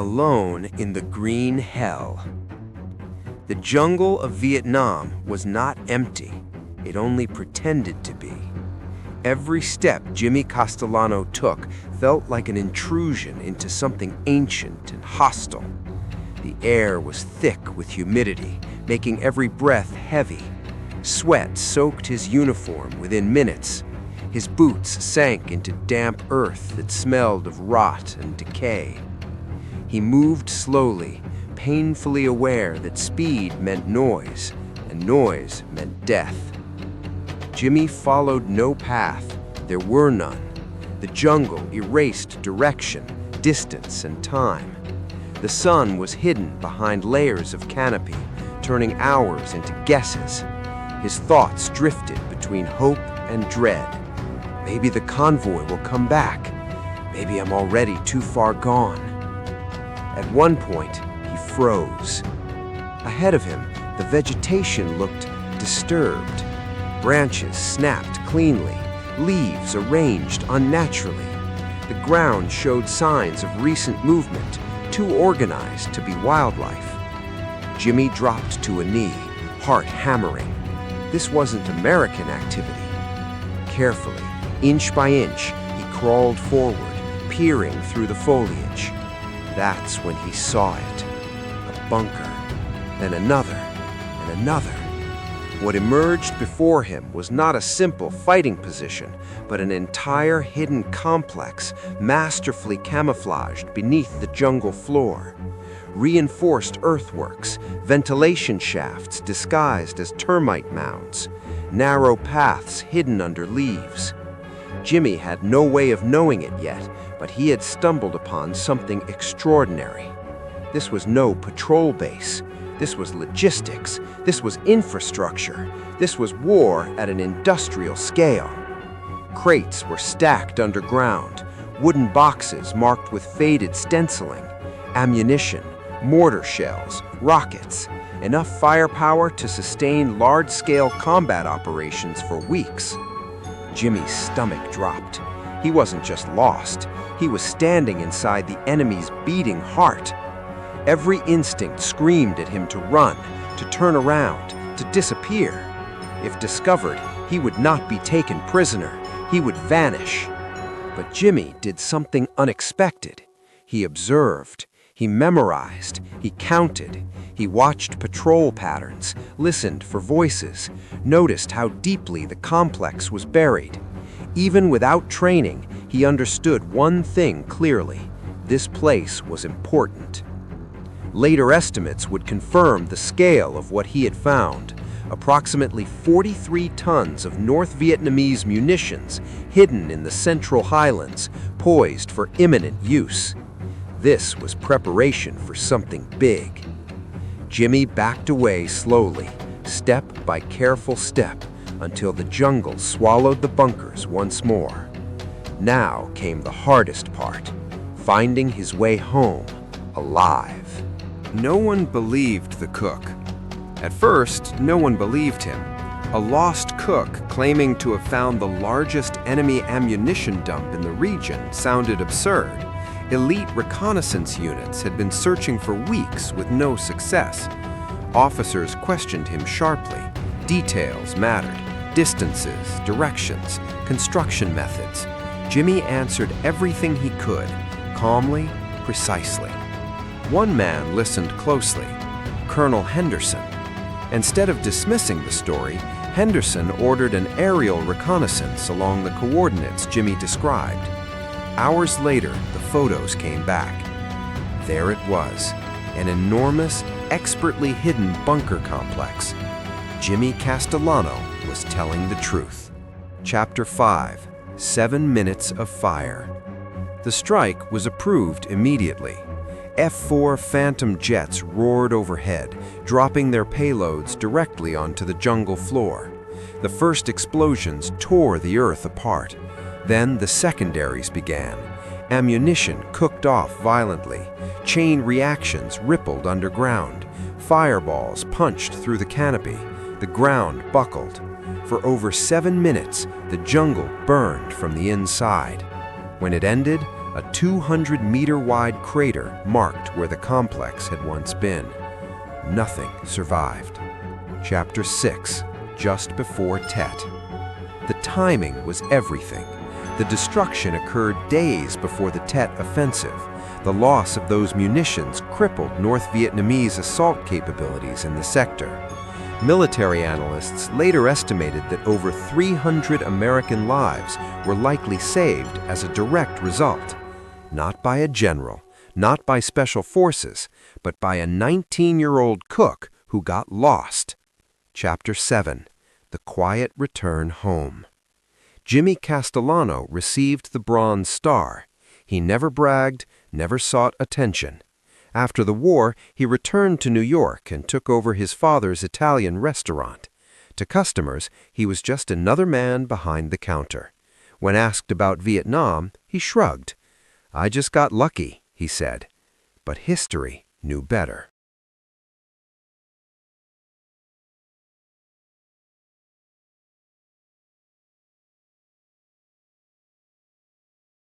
alone in the green hell. The jungle of Vietnam was not empty, it only pretended to be. Every step Jimmy Castellano took felt like an intrusion into something ancient and hostile. The air was thick with humidity, making every breath heavy. Sweat soaked his uniform within minutes. His boots sank into damp earth that smelled of rot and decay. He moved slowly, painfully aware that speed meant noise, and noise meant death. Jimmy followed no path. There were none. The jungle erased direction, distance, and time. The sun was hidden behind layers of canopy, turning hours into guesses. His thoughts drifted between hope and dread. Maybe the convoy will come back. Maybe I'm already too far gone. At one point, he froze. Ahead of him, the vegetation looked disturbed. Branches snapped cleanly, leaves arranged unnaturally. The ground showed signs of recent movement, too organized to be wildlife. Jimmy dropped to a knee, heart hammering. This wasn't American activity. Carefully, inch by inch, he crawled forward, peering through the foliage. That's when he saw it. A bunker, then another, and another. What emerged before him was not a simple fighting position, but an entire hidden complex, masterfully camouflaged beneath the jungle floor. Reinforced earthworks, ventilation shafts disguised as termite mounds, narrow paths hidden under leaves. Jimmy had no way of knowing it yet, but he had stumbled upon something extraordinary. This was no patrol base. This was logistics. This was infrastructure. This was war at an industrial scale. Crates were stacked underground, wooden boxes marked with faded stenciling, ammunition, mortar shells, rockets, enough firepower to sustain large-scale combat operations for weeks. Jimmy's stomach dropped. He wasn't just lost. He was standing inside the enemy's beating heart. Every instinct screamed at him to run, to turn around, to disappear. If discovered, he would not be taken prisoner. He would vanish. But Jimmy did something unexpected. He observed. He memorized. He counted. He watched patrol patterns, listened for voices, noticed how deeply the complex was buried. Even without training, he understood one thing clearly. This place was important. Later estimates would confirm the scale of what he had found. Approximately 43 tons of North Vietnamese munitions hidden in the Central Highlands, poised for imminent use. This was preparation for something big. Jimmy backed away slowly, step by careful step, until the jungle swallowed the bunkers once more. Now came the hardest part, finding his way home, alive. No one believed the cook. At first, no one believed him. A lost cook claiming to have found the largest enemy ammunition dump in the region sounded absurd. Elite reconnaissance units had been searching for weeks with no success. Officers questioned him sharply. Details mattered. Distances, directions, construction methods. Jimmy answered everything he could, calmly, precisely. One man listened closely, Colonel Henderson. Instead of dismissing the story, Henderson ordered an aerial reconnaissance along the coordinates Jimmy described. Hours later, the photos came back. There it was, an enormous, expertly hidden bunker complex. Jimmy Castellano was telling the truth. Chapter 5: 7 Minutes of Fire. The strike was approved immediately. F-4 Phantom jets roared overhead, dropping their payloads directly onto the jungle floor. The first explosions tore the earth apart. Then the secondaries began. Ammunition cooked off violently. Chain reactions rippled underground. Fireballs punched through the canopy. The ground buckled. For over 7 minutes, the jungle burned from the inside. When it ended, A 200-meter-wide crater marked where the complex had once been. Nothing survived. Chapter 6, just before Tet. The timing was everything. The destruction occurred days before the Tet offensive. The loss of those munitions crippled North Vietnamese assault capabilities in the sector. Military analysts later estimated that over 300 American lives were likely saved as a direct result. Not by a general, not by special forces, but by a 19-year-old cook who got lost. Chapter 7, The Quiet Return Home. Jimmy Castellano received the Bronze Star. He never bragged, never sought attention. After the war, he returned to New York and took over his father's Italian restaurant. To customers, he was just another man behind the counter. When asked about Vietnam, he shrugged. "I just got lucky," he said. But history knew better.